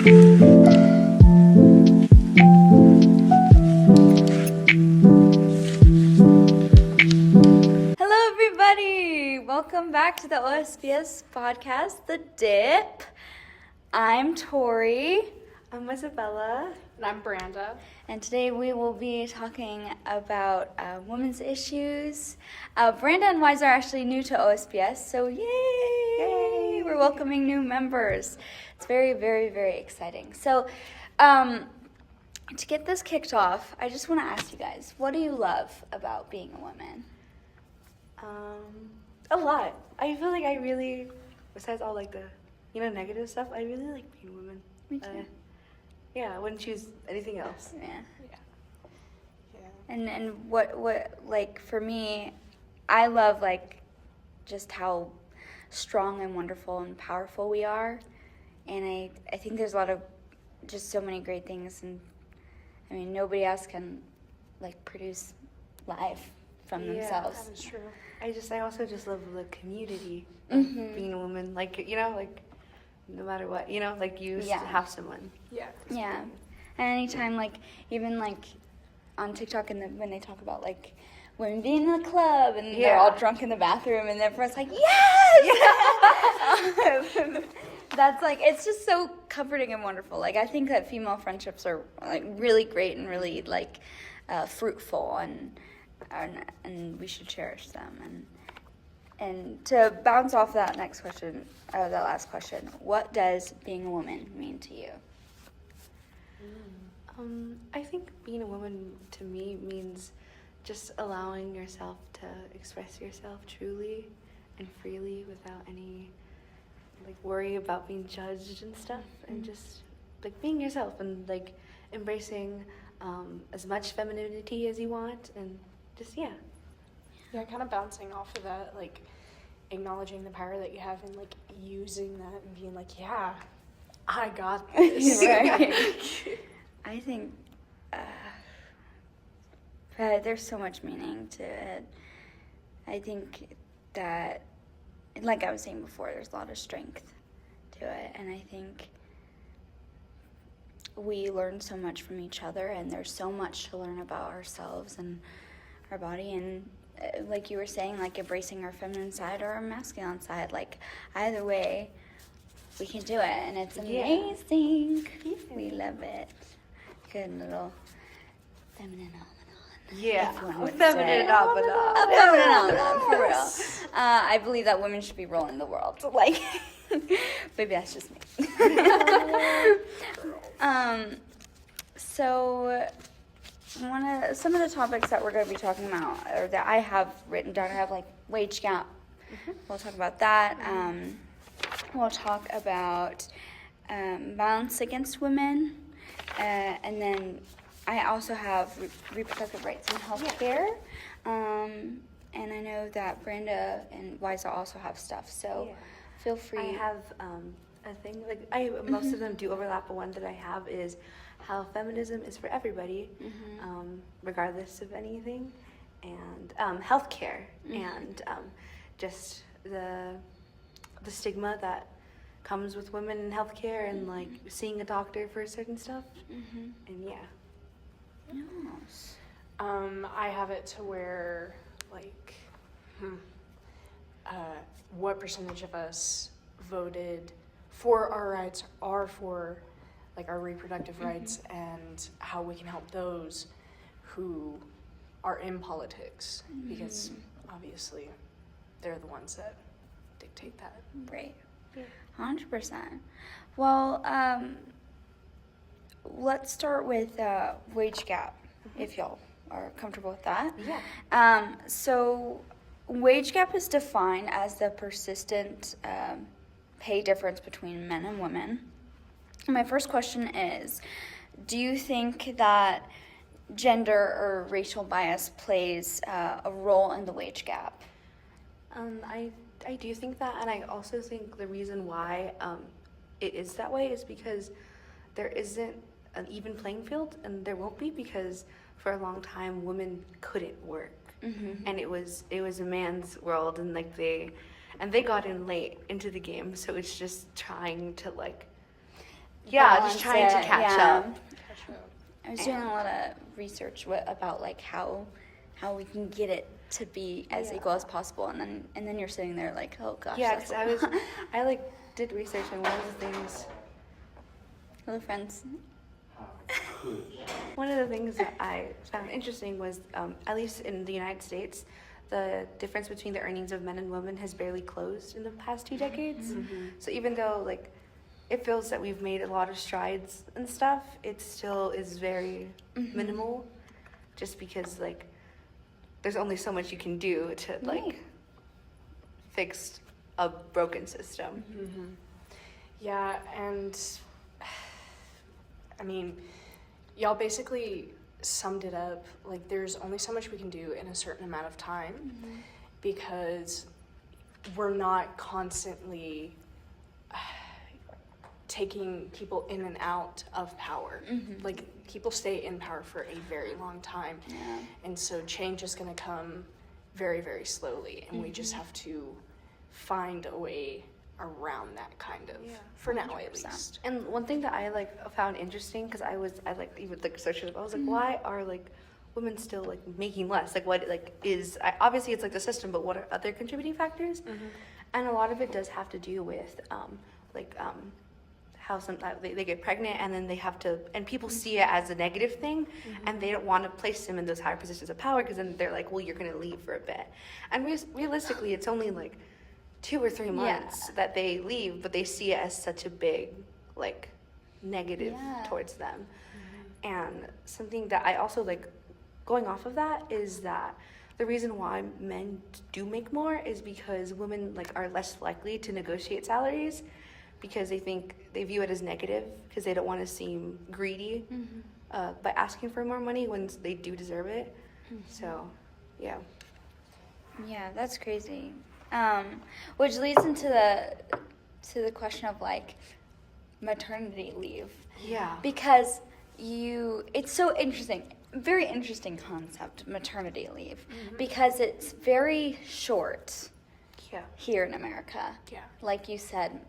Hello, everybody! Welcome back to the OSBS podcast, The Dip. I'm Tori. I'm Isabella. And I'm Branda. And today we will be talking about women's issues. Branda and Wise are actually new to OSBS, so yay! We're welcoming new members. It's very, very, very exciting. So, to get this kicked off, I just want to ask you guys, what do you love about being a woman? A lot. I feel like I really, besides all like the, negative stuff, I really like being a woman. Me too. Yeah, I wouldn't choose anything else. Yeah. Yeah. And what like for me, I love like just how strong and wonderful and powerful we are, and I think there's a lot of just so many great things, and I mean nobody else can like produce life from themselves. That is true. I also just love the community of being a woman. Like, no matter what, like you have someone. Yeah. Yeah, and anytime like even like on TikTok and when they talk about like women being in the club and they're all drunk in the bathroom and everyone's like yes. That's like it's just so comforting and wonderful. Like I think that female friendships are like really great and really like fruitful and we should cherish them. And to bounce off that next question, that last question, what does being a woman mean to you? I think being a woman to me means just allowing yourself to express yourself truly and freely without any like worry about being judged and stuff, and just like being yourself and like embracing as much femininity as you want, and just Yeah, kind of bouncing off of that, like acknowledging the power that you have and like using that and being like, yeah, I got this. Right. I think there's so much meaning to it. I think that, like I was saying before, there's a lot of strength to it, and I think we learn so much from each other, and there's so much to learn about ourselves and our body, and like you were saying, like embracing our feminine side or our masculine side, like either way we can do it, and it's amazing. We love it. Good little feminine phenomenon. Feminine phenomenon, for real. I believe that women should be ruling the world. Like, maybe that's just me. So some of the topics that we're going to be talking about, or that I have written down, I have like wage gap. We'll talk about that. We'll talk about violence against women, and then I also have reproductive rights and healthcare. And I know that Branda and Wiza also have stuff, so feel free. I have a thing, like most of them do overlap, but one that I have is how feminism is for everybody, regardless of anything, and healthcare, and just the stigma that comes with women in healthcare, and like seeing a doctor for certain stuff, and Yes. I have it to where like what percentage of us voted for our rights are for like our reproductive rights, and how we can help those who are in politics, because obviously they're the ones that dictate that. Right. 100%. Well, let's start with wage gap, if y'all are comfortable with that. Yeah. So wage gap is defined as the persistent pay difference between men and women. My first question is, do you think that gender or racial bias plays a role in the wage gap? I do think that, and I also think the reason why it is that way is because there isn't an even playing field, and there won't be, because for a long time women couldn't work, and it was a man's world, and like they got in late into the game, so it's just trying to like Yeah, balance just trying to it, catch yeah. up. I was doing a lot of research about like how we can get it to be as equal as possible, and then you're sitting there like, oh gosh, Yeah, that's because I like did research, and Hello, friends. one of the things that I found interesting was, at least in the United States, the difference between the earnings of men and women has barely closed in the past 2 decades. So even though like it feels that we've made a lot of strides and stuff, it still is very minimal, just because like there's only so much you can do to like Right. fix a broken system. Yeah, and I mean, y'all basically summed it up. Like, there's only so much we can do in a certain amount of time because we're not constantly taking people in and out of power. Like, people stay in power for a very long time. Yeah. And so change is going to come very, very slowly. And we just have to find a way around that kind of, for now at 100%. least. And one thing that I like found interesting, because I like even like searching, I was like, why are like women still like making less? Like what like is obviously it's like the system, but what are other contributing factors? And a lot of it does have to do with how sometimes they get pregnant and then they have to, and people see it as a negative thing, and they don't want to place them in those higher positions of power because then they're like, well, you're going to leave for a bit. And realistically, it's only like 2 or 3 months that they leave, but they see it as such a big like negative towards them. And something that I also like going off of that is that the reason why men do make more is because women like are less likely to negotiate salaries because they view it as negative because they don't want to seem greedy by asking for more money when they do deserve it. So yeah, That's crazy. Which leads into the question of like maternity leave. yeah, Because it's so interesting, very interesting concept, maternity leave, because it's very short yeah, here in America. Yeah. Like you said,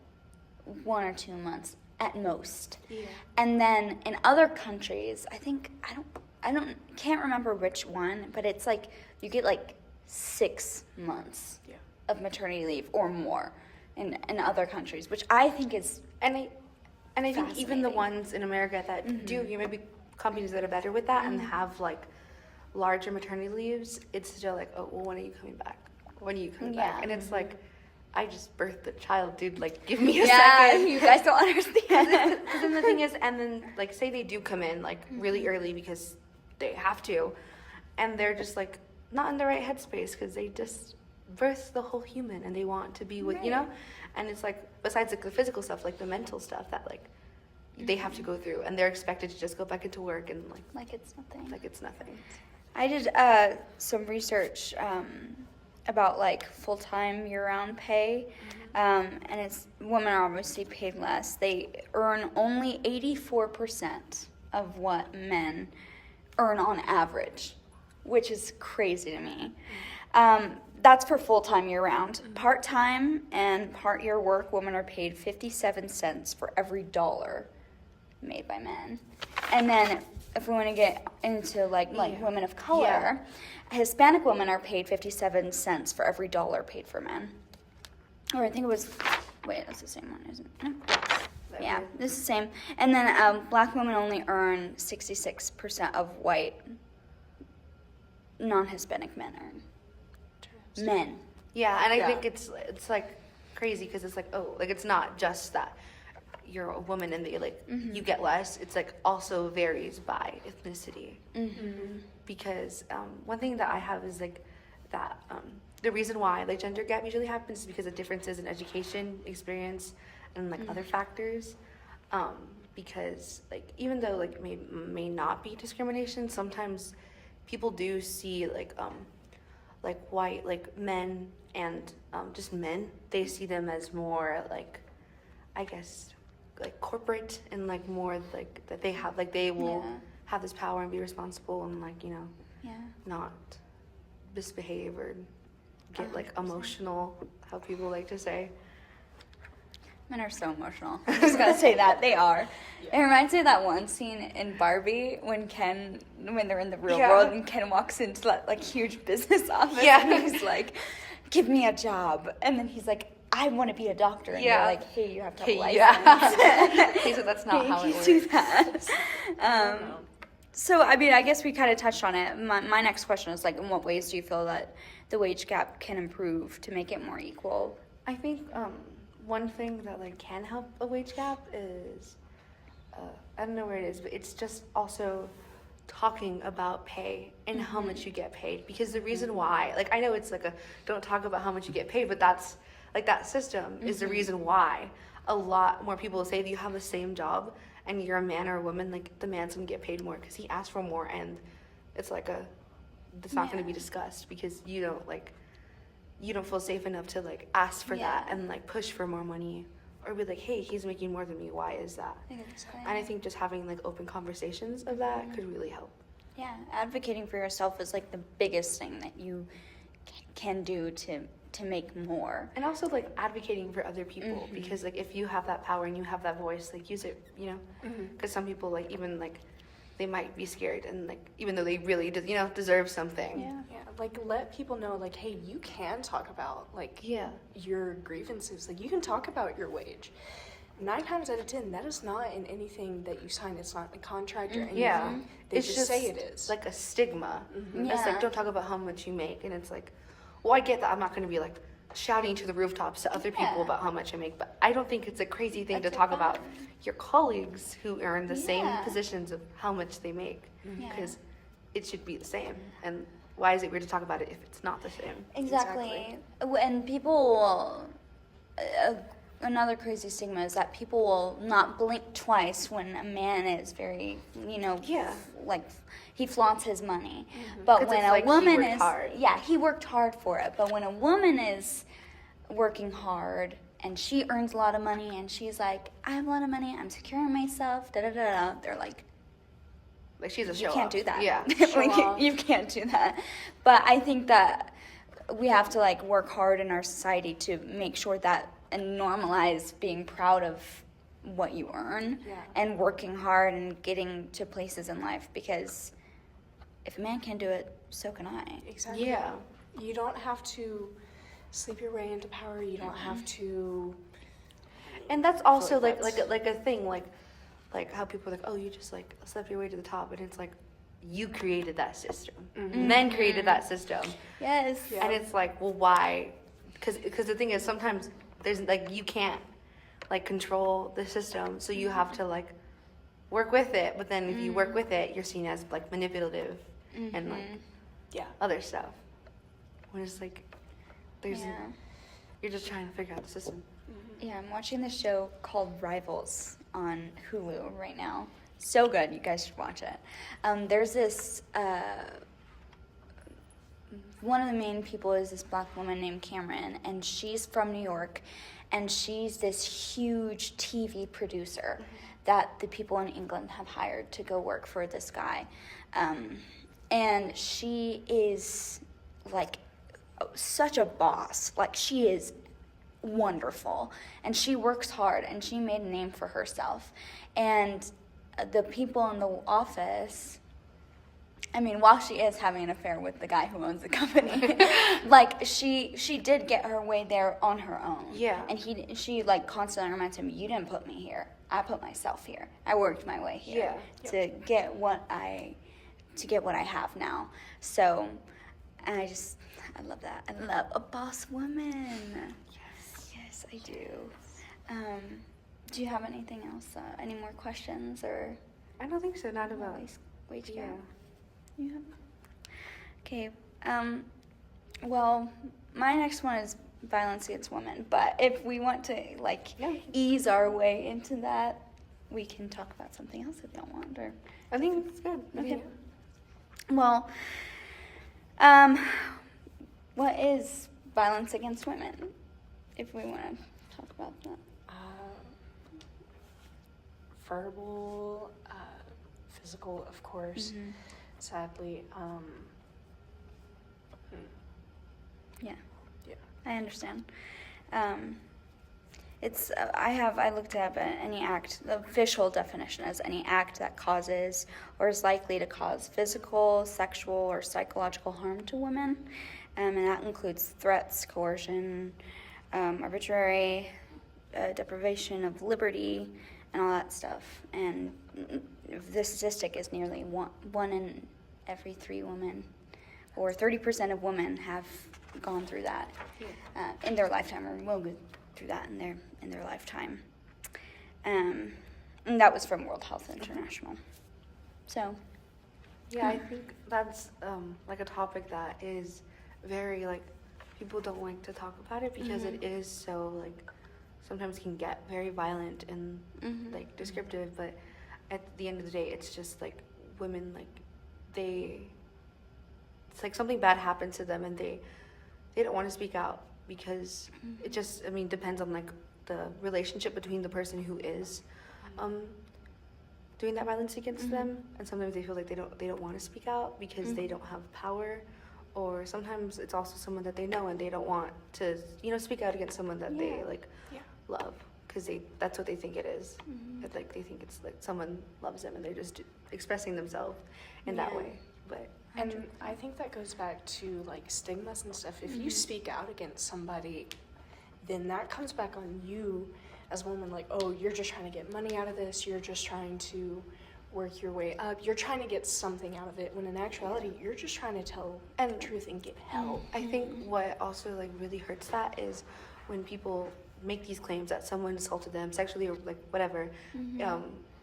1 or 2 months at most. yeah. And then in other countries, can't remember which one, but it's like you get like 6 months of maternity leave or more in other countries, which I think is And I think even the fascinating. ones in America that do, maybe companies that are better with that and have like larger maternity leaves, it's still like, oh, well, when are you coming back? When are you coming back? And it's like, I just birthed a child, dude. Like, give me a second. You guys don't understand. Because then the thing is, and then like, say they do come in like really early because they have to, and they're just like not in the right headspace because they just birthed the whole human and they want to be with, you know. And it's like, besides like the physical stuff, like the mental stuff that like they have to go through, and they're expected to just go back into work and Like it's nothing. like it's nothing. I did some research about like full-time year-round pay, and women are obviously paid less. They earn only 84% of what men earn on average, which is crazy to me. That's for full-time year-round. Part-time and part-year work, women are paid 57 cents for every dollar made by men. And then if we want to get into like women of color, Hispanic women are paid 57 cents for every dollar paid for men. Or I think it was, that's the same one, isn't it? Yeah, this is the same. And then black women only earn 66% of white non-Hispanic men earn. Men. Yeah, and I think it's like crazy because it's like, oh, like it's not just that you're a woman and they like you get less. It's like also varies by ethnicity. Because one thing that I have is like that the reason why like gender gap usually happens is because of differences in education, experience, and like other factors. Because like even though like may not be discrimination, sometimes people do see like white like men and just men, they see them as more like, I guess, like corporate and like more like that they have like they will have this power and be responsible and like, you know, not misbehave or get like 100%. emotional, how people like to say. Men are so emotional. I'm just gonna say that they are. It reminds me of that one scene in Barbie when they're in the real Yeah. world and Ken walks into that like huge business office Yeah. and he's like, "Give me a job," and then he's like, "I want to be a doctor," and Yeah. they're like, "Hey, you have to have a license." Yeah. He said that's not Hey, how it you works. do that. So, I mean, I guess we kind of touched on it. My next question is, like, in what ways do you feel that the wage gap can improve to make it more equal? I think one thing that like can help a wage gap is I don't know where it is, but it's just also talking about pay and how much you get paid. Because the reason why, like, I know it's like a don't talk about how much you get paid, but that's like that system is the reason why a lot more people say that you have the same job and you're a man or a woman, like the man's gonna get paid more because he asked for more, and it's like it's not gonna be discussed because you don't feel safe enough to like ask for that and like push for more money or be like, hey, he's making more than me, why is that? I think it's fine. And I think just having like open conversations of that could really help. Yeah, advocating for yourself is like the biggest thing that you can do to make more. And also like advocating for other people because like if you have that power and you have that voice, like use it, you know, because some people like even like they might be scared and like even though they really deserve something. Yeah, like let people know like, hey, you can talk about like your grievances. Like you can talk about your wage. 9 times out of 10, that is not in anything that you sign. It's not a contract or anything. Yeah, They it's just say it is. like a stigma. It's Yeah. like don't talk about how much you make, and it's like, well, I get that. I'm not going to be like shouting to the rooftops to other people Yeah. about how much I make, but I don't think it's a crazy thing That's to talk fine. about your colleagues who earn the same Yeah. positions of how much they make, Yeah. because it should be the same. And why is it weird to talk about it if it's not the same? Exactly. And people will, another crazy stigma is that people will not blink twice when a man is very, like he flaunts his money. But 'Cause when it's a like he woman worked is, hard. he worked hard for it. But when a woman is working hard and she earns a lot of money and she's like, I have a lot of money, I'm securing myself, da da da da, they're like, Like she's a you show can't off. do that. Yeah. Like, off. you can't do that. But I think that we have to like work hard in our society to make sure that and normalize being proud of what you earn and working hard and getting to places in life, because if a man can do it, so can I. Exactly. Yeah. You don't have to sleep your way into power. You don't have to. And that's also like like that's- like a thing like how people are like, oh, you just like slept your way to the top, and it's like you created that system, men created that system, Yes. Yeah. and it's like, well, why? Because the thing is sometimes there's like you can't like control the system, so you have to like work with it. But then if you work with it, you're seen as like manipulative and like other stuff. When it's like there's you're just trying to figure out the system. Yeah, I'm watching this show called Rivals on Hulu right now. So good, you guys should watch it. There's this, one of the main people is this black woman named Cameron, and she's from New York, and she's this huge TV producer that the people in England have hired to go work for this guy. And she is like such a boss. Like she is wonderful, and she works hard, and she made a name for herself. And the people in the office, I mean, while she is having an affair with the guy who owns the company, like she did get her way there on her own. Yeah. And she like constantly reminds him, you didn't put me here, I put myself here, I worked my way here to get what I have now. So, and I love that. I love a boss woman. Yes, I do. Do you have anything else? Any more questions or I don't think so. Not about wage yeah. gap? You have? Okay. Well, my next one is violence against women. But if we want to ease our way into that, we can talk about something else if you don't want. Or I think it's good. okay. Well, what is violence against women? If we want to talk about that. Verbal, physical, of course. Sadly. Yeah. I understand. It's I looked up any act. The official definition is any act that causes or is likely to cause physical, sexual, or psychological harm to women, and that includes threats, coercion, arbitrary deprivation of liberty, and all that stuff. And the statistic is nearly one in every 3 women, or 30% of women have gone through that in their lifetime, or will go through that in their lifetime. And that was from World Health International. So, yeah, I think that's like a topic that is very like people don't like to talk about it because it is so like sometimes can get very violent and like descriptive, but at the end of the day it's just like women like it's like something bad happened to them and they don't want to speak out because it just depends on like the relationship between the person who is doing that violence against them, and sometimes they feel like they don't want to speak out because they don't have power, or sometimes it's also someone that they know and they don't want to speak out against someone that they like love because that's what they think it is. It's like they think it's like someone loves them and they're just expressing themselves in that way. But and I think that goes back to like stigmas and stuff. If you speak out against somebody, then that comes back on you as a woman, like, oh, you're just trying to get money out of this, you're just trying to work your way up, you're trying to get something out of it, when in actuality you're just trying to tell the truth and get help. I think what also like really hurts that is when people make these claims that someone assaulted them sexually or like whatever.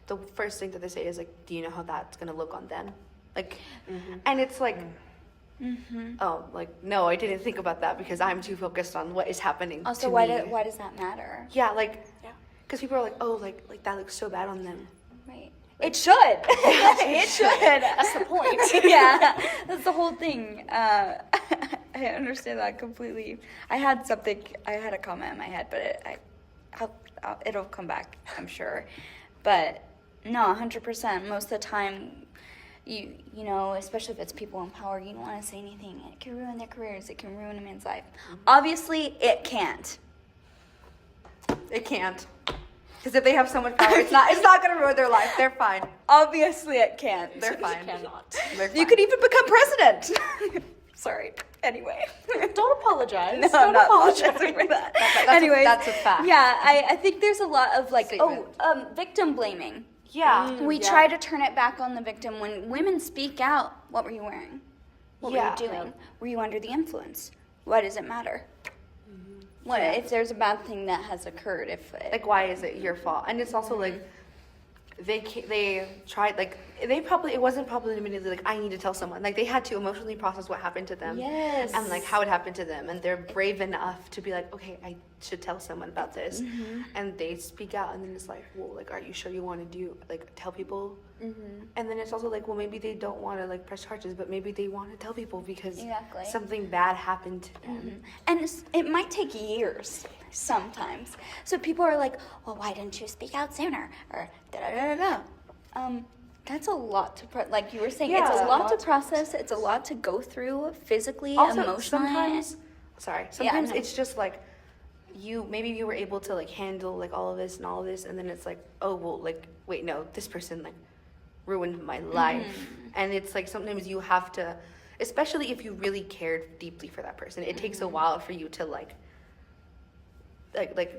The first thing that they say is like, do you know how that's gonna look on them? Like, and it's like, oh, like, no, I didn't think about that because I'm too focused on what is happening also, to why me. does that matter? Yeah, like, because people are like, oh, like that looks so bad on them. Right. It should. It should. That's the point. Yeah, that's the whole thing. I understand that completely. I had a comment in my head, but it'll come back, I'm sure. But no, 100%. Most of the time, you know, especially if it's people in power, you don't want to say anything. It can ruin their careers. It can ruin a man's life. Obviously, it can't. It can't. Because if they have so much power, it's not going to ruin their life. They're fine. Obviously, it can't. They're fine. Cannot. They're fine. You could even become president. Sorry. Anyway. Don't apologize. No, Don't I'm not apologize apologizing for that. Anyways, that's a fact. Yeah, I think there's a lot of like, Statement. victim blaming. Yeah. We try to turn it back on the victim. When women speak out, what were you wearing? What were you doing? Were you under the influence? Why does it matter? What if there's a bad thing that has occurred? Like, why is it your fault? And it's also like they tried, like, it wasn't probably immediately like, I need to tell someone. Like, they had to emotionally process what happened to them. Yes. And like how it happened to them, and they're brave enough to be like, okay, I should tell someone about this. And they speak out, and then it's like, well, like, are you sure you want to tell people? And then it's also like, well, maybe they don't want to like press charges, but maybe they want to tell people because something bad happened to them. And it might take years sometimes. So people are like, well, why didn't you speak out sooner? Or da-da-da-da-da. That's a lot to, like you were saying, it's a lot to process. It's a lot to go through physically, Also, emotionally. Sometimes it's just like, maybe you were able to like handle like all of this, and then it's like, oh, well, like, wait, no, this person like ruined my life. And it's like sometimes you have to, especially if you really cared deeply for that person, it takes a while for you to like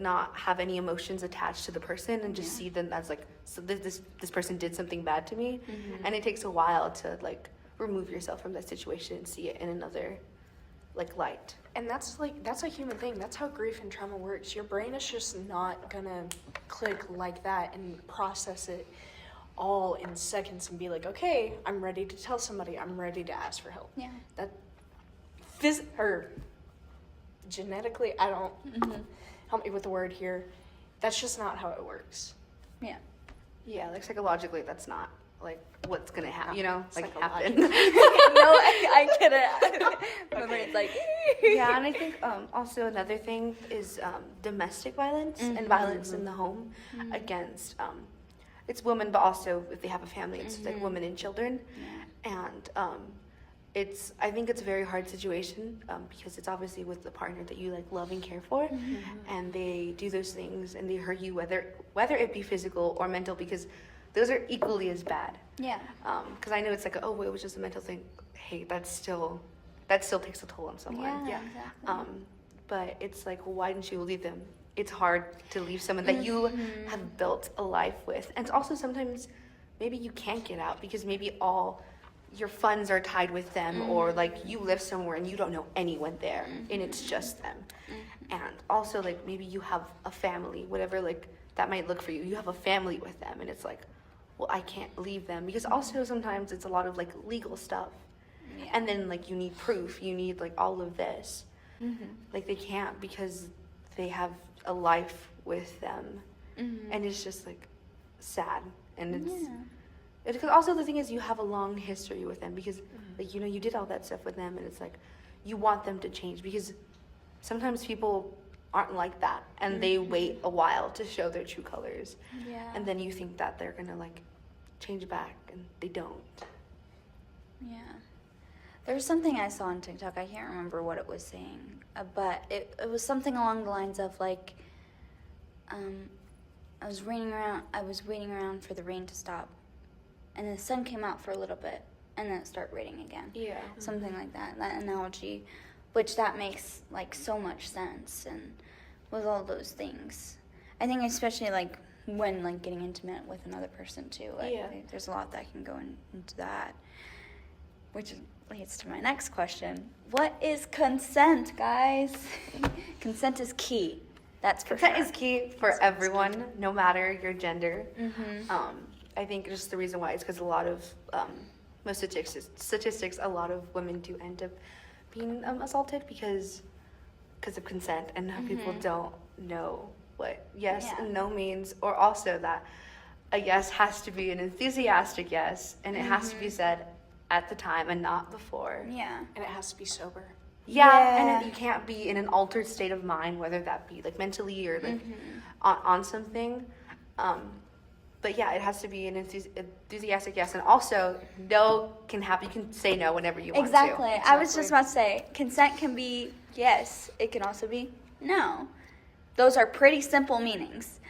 not have any emotions attached to the person and just see them as like, so this person did something bad to me. And it takes a while to like remove yourself from that situation and see it in another like light. And that's a human thing. That's how grief and trauma works. Your brain is just not gonna click like that and process it all in seconds and be like, okay, I'm ready to tell somebody, I'm ready to ask for help. Yeah. That genetically, I don't help me with the word here. That's just not how it works. Yeah. Yeah, like psychologically, that's not like what's gonna happen, like happen. No, I get it. My brain's like, yeah, and I think also another thing is domestic violence and violence in the home against it's women, but also if they have a family, it's like women and children. And I think it's a very hard situation because it's obviously with the partner that you like love and care for, and they do those things and they hurt you, whether it be physical or mental, because those are equally as bad. Yeah. Because I know it's like, oh, it was just a mental thing. Hey, that still takes a toll on someone. Yeah. Exactly. But it's like, well, why didn't you leave them? It's hard to leave someone that you have built a life with, and also sometimes maybe you can't get out because maybe all your funds are tied with them, or like you live somewhere and you don't know anyone there, and it's just them. And also like maybe you have a family, whatever like that might look for you. You have a family with them, and it's like, well, I can't leave them, because also sometimes it's a lot of like legal stuff, and then like you need proof, you need like all of this. Like they can't because they have a life with them, and it's just like sad, and it's. Because also the thing is, you have a long history with them, because like, you know, you did all that stuff with them, and it's like you want them to change, because sometimes people aren't like that, and they wait a while to show their true colors, and then you think that they're gonna like change back, and they don't. Yeah. There was something I saw on TikTok, I can't remember what it was saying, but it was something along the lines of like, I was waiting around for the rain to stop, and the sun came out for a little bit, and then it started raining again. Yeah. Something like that analogy, which that makes like so much sense, and with all those things. I think especially like when like getting intimate with another person too. Like, there's a lot that can go into that, which leads to my next question. What is consent, guys? Consent is key. That's for Consent sure. is key for everyone, no matter your gender. I think just the reason why is because a lot of most statistics, a lot of women do end up being assaulted because of consent, and people don't know what yes and no means, or also that a yes has to be an enthusiastic yes, and it has to be said at the time and not before. Yeah. And it has to be sober. And you can't be in an altered state of mind, whether that be like mentally or like on something. But yeah, it has to be an enthusiastic yes, and also no can happen. You can say no whenever you want to. Exactly. I was just about to say, consent can be yes. It can also be no. Those are pretty simple meanings.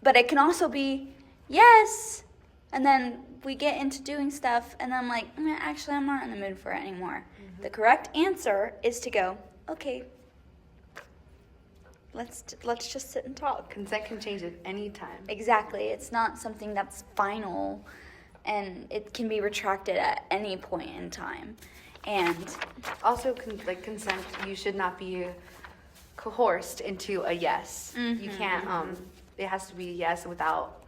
But it can also be yes, and then we get into doing stuff, and then I'm like, actually, I'm not in the mood for it anymore. The correct answer is to go, okay, let's just sit and talk. Consent can change at any time. Exactly. It's not something that's final, and it can be retracted at any point in time. And also, consent, you should not be coerced into a yes. You can't. It has to be a yes without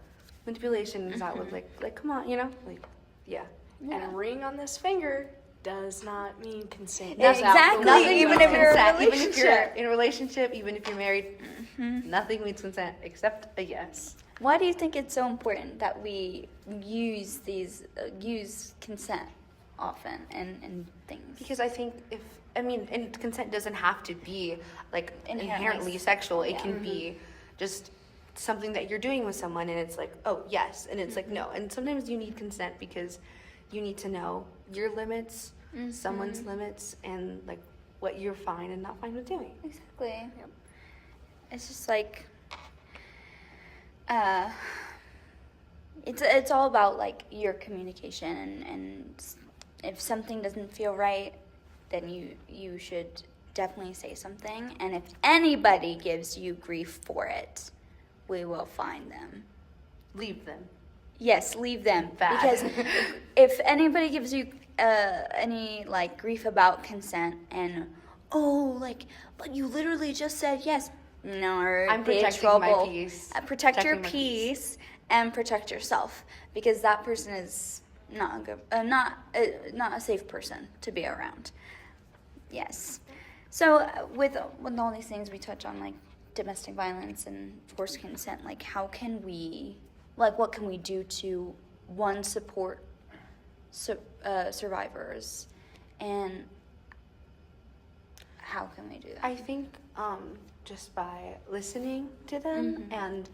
manipulation. Without with like, come on, you know, like, yeah. And a ring on this finger does not mean consent. Exactly. Nothing Even means if you're in a consent. Even if you're relationship. in a relationship, even if you're married, nothing means consent except a yes. Why do you think it's so important that we use consent often in things? Because I think and consent doesn't have to be like inherently sexual. It can be just something that you're doing with someone, and it's like, oh yes, and it's like no. And sometimes you need consent because you need to know your limits, someone's limits, and like what you're fine and not fine with doing. Exactly. Yep. It's just like, it's all about like your communication, and if something doesn't feel right, then you should definitely say something. And if anybody gives you grief for it, we will find them. Leave them. Yes, leave them. Bad. Because if anybody gives you any like grief about consent, and but you literally just said yes, no, I'm be in protecting trouble. my peace. Protect your Protecting my peace and protect yourself, because that person is not a good, not a safe person to be around. Yes. So with all these things we touch on, like domestic violence and forced consent, like how can we, like what can we do to support survivors, and how can we do that? I think just by listening to them and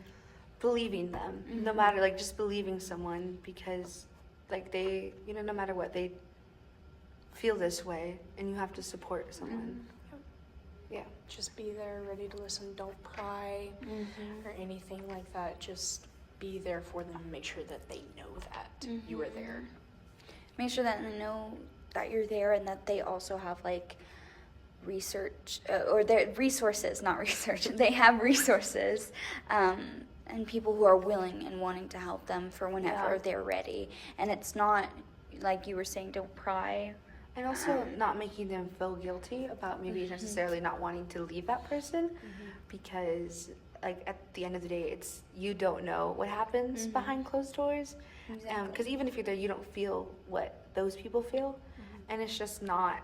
believing them, no matter, like, just believing someone, because like they, no matter what, they feel this way, and you have to support someone. Yeah. Just be there, ready to listen. Don't pry or anything like that. Just be there for them. Make sure that they know that you are there. Make sure that they know that you're there, and that they also have like research or their resources, not research. They have resources, and people who are willing and wanting to help them for whenever they're ready. And it's not like you were saying, don't pry. And also not making them feel guilty about maybe necessarily not wanting to leave that person, because like at the end of the day, it's you don't know what happens behind closed doors. Exactly. Because even if you're there, you don't feel what those people feel, and it's just not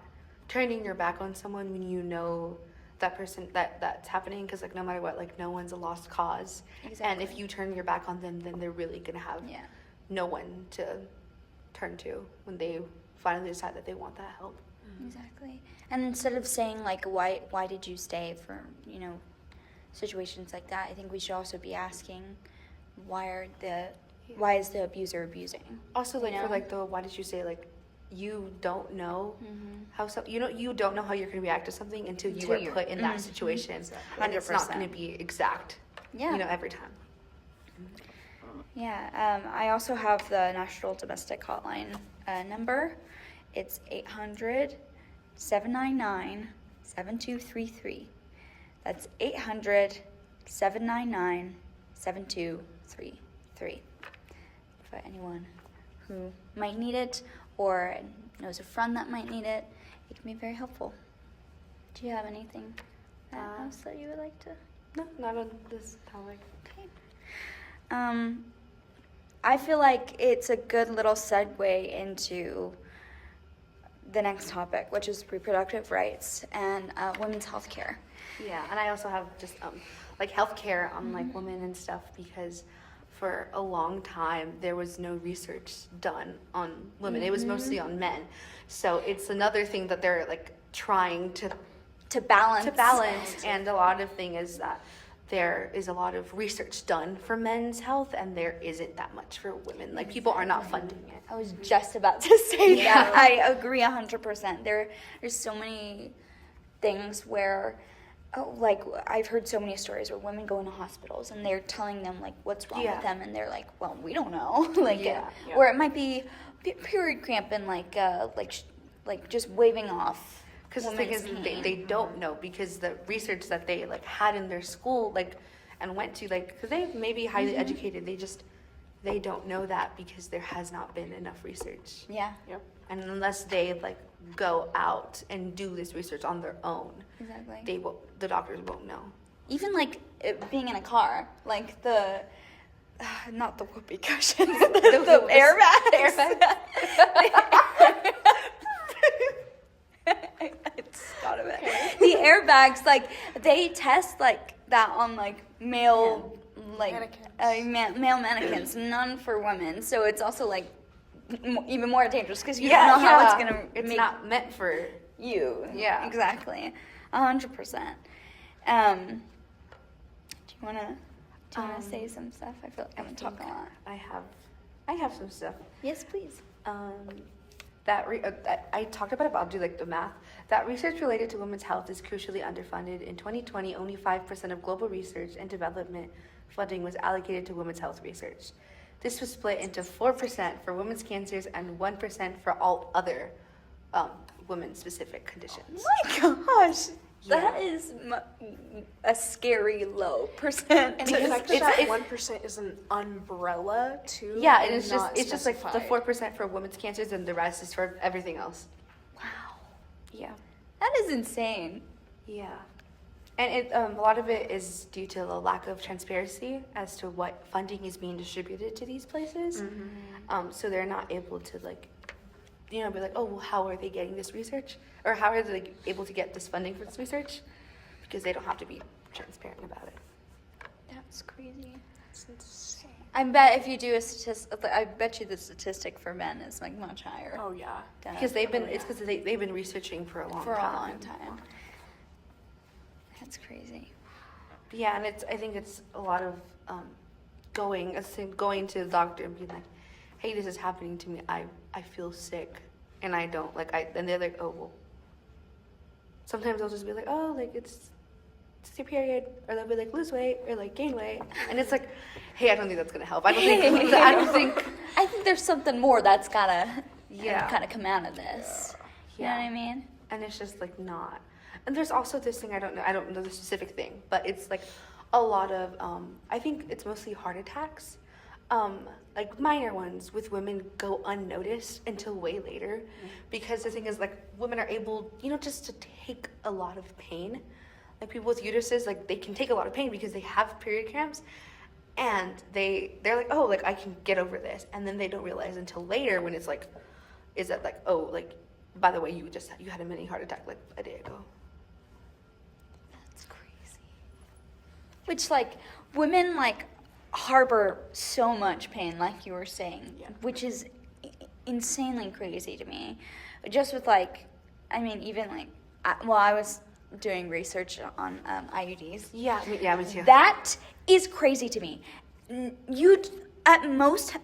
turning your back on someone when you know that person that's happening. Because like no matter what, like no one's a lost cause, and if you turn your back on them, then they're really gonna have no one to turn to when they finally decide that they want that help. Exactly. And instead of saying like why did you stay for situations like that, I think we should also be asking why is the abuser abusing? Also like for like the why did you say, like you don't know how you don't know how you're going to react to something until you are put in that situation. And it's not going to be exact every time. I also have the National Domestic Hotline number. It's 800-799-7233. That's 800-799-7233. For anyone who might need it or knows a friend that might need it, it can be very helpful. Do you have anything else that you would like to? No, not on this topic. Okay. I feel like it's a good little segue into the next topic, which is reproductive rights and women's health care. Yeah, and I also have just like healthcare on like women and stuff, because for a long time there was no research done on women. It was mostly on men. So it's another thing that they're like trying to balance. And a lot of thing is that there is a lot of research done for men's health, and there isn't that much for women. Like people are not funding it. I was just about to say that. I agree 100%. There's so many things where, like I've heard so many stories where women go into hospitals and they're telling them like what's wrong with them, and they're like, well, we don't know. Or it might be period cramp and like just waving off. Because the thing is, they don't know, because the research that they like had in their school and went to because they may be highly educated, they don't know that because there has not been enough research. Yeah. Yep. And unless they go out and do this research on their own, exactly, the doctors won't know. Even being in a car, like the not the whoopee cushions, the airbags. The airbags. I just thought of it. Okay. The airbags, they test that on male mannequins. Male mannequins, none for women. So it's also even more dangerous because you don't know how it's gonna. It's not meant for you. Yeah, exactly, 100%. Do you wanna say some stuff? I feel like I've been talking a lot. I have some stuff. Yes, please. That I talked about I'll do the math. That research related to women's health is crucially underfunded. In 2020, only 5% of global research and development funding was allocated to women's health research. This was split into 4% for women's cancers and 1% for all other women-specific conditions. Oh my gosh! Yeah. That is a scary low percent. And the fact that 1% is an umbrella too. Yeah, and it's just the 4% for women's cancers and the rest is for everything else. Wow. Yeah. That is insane. Yeah. And a lot of it is due to the lack of transparency as to what funding is being distributed to these places. Mm-hmm. So they're not able to be like, oh, well, how are they getting this research? Or how are they able to get this funding for this research? Because they don't have to be transparent about it. That's crazy. That's insane. I bet if you do a statistic, I bet you the statistic for men is much higher. Oh yeah. Because they've been researching for a long time. That's crazy. Yeah, and I think it's a lot of going to the doctor and being like, hey, this is happening to me. I feel sick. and I don't. Like, and they're like, oh, well. Sometimes I'll just be like, oh, like, it's your period. Or they'll be like, lose weight, or like, gain weight. And it's like, hey, I don't think that's going to help. I think there's something more that's gotta Yeah. kind of come out of this. You know what I mean? And it's just like not. And there's also this thing, I don't know the specific thing, but it's like a lot of, I think it's mostly heart attacks. Like minor ones with women go unnoticed until way later, because the thing is, like, women are able, just to take a lot of pain. Like, people with uteruses, like, they can take a lot of pain because they have period cramps, and they're like, oh, like, I can get over this, and then they don't realize until later when it's like, is that like, oh, like, by the way, you had a mini heart attack like a day ago. That's crazy. Which, like, women, like, harbor so much pain, like you were saying, which is insanely crazy to me. Just with, like, I mean, even, like, I was doing research on IUDs. Yeah, me too. That is crazy to me. At most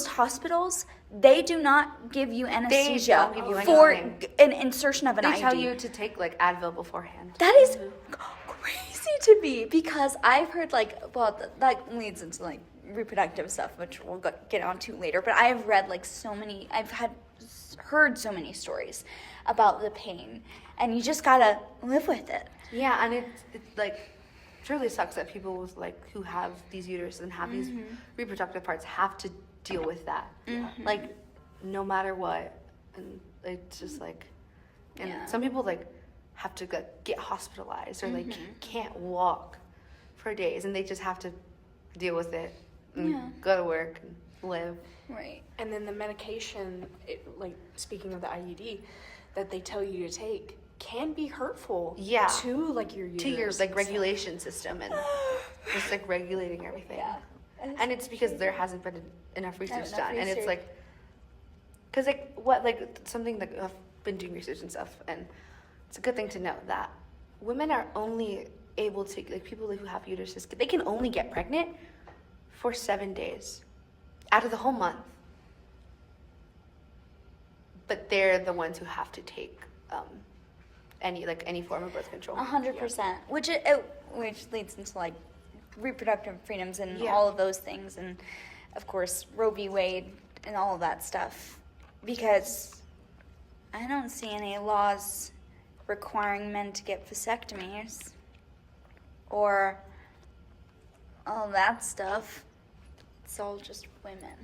hospitals, they do not give you anesthesia don't give you for anything. an insertion of an IUD. They tell you to take, like, Advil beforehand. That is crazy to me, because I've heard, like, well, that leads into, like, reproductive stuff, which we'll get onto later, but I've read, like, heard so many stories about the pain, and you just gotta live with it. Yeah, and it's like, truly sucks that people with, like, who have these uteruses and have these reproductive parts have to deal with that. Like, no matter what. And it's just like, and some people, like, have to get hospitalized, or like can't walk for days, and they just have to deal with it and go to work and live. Right. And then the medication, like, speaking of the IUD, that they tell you to take can be hurtful to, like, your uterus, to your, like, regulation system, and just, like, regulating everything. Yeah. And it's because there hasn't been enough research done. And it's like, because, like, something that I've been doing research and stuff, and it's a good thing to know that women are only able to, like, people who have uteruses, they can only get pregnant for 7 days out of the whole month. But they're the ones who have to take any form of birth control. 100%. Which leads into, like, reproductive freedoms and all of those things, and of course Roe v. Wade and all of that stuff, because I don't see any laws requiring men to get vasectomies or all that stuff. It's all just women.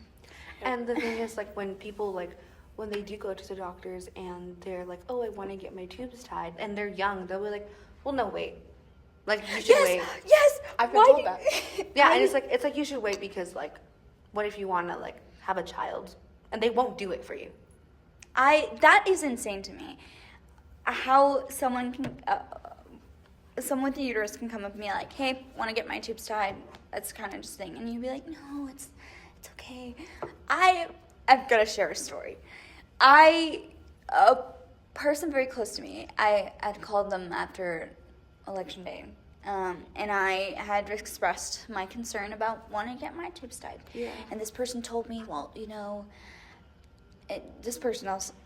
And the thing is, like, when people, like, when they do go to the doctors and they're like, oh, I want to get my tubes tied, and they're young, they'll be like, well, no, wait. Like, you should wait. Yes, I've been told that. Yeah, and it's like you should wait, because, like, what if you want to, like, have a child, and they won't do it for you? That is insane to me. How someone with a uterus can come up and be like, hey, want to get my tubes tied? That's kind of just thing. And you'd be like, no, it's okay. I've got to share a story. A person very close to me, I had called them after Election Day, and I had expressed my concern about wanting to get my tubes tied. Yeah. And this person told me, well,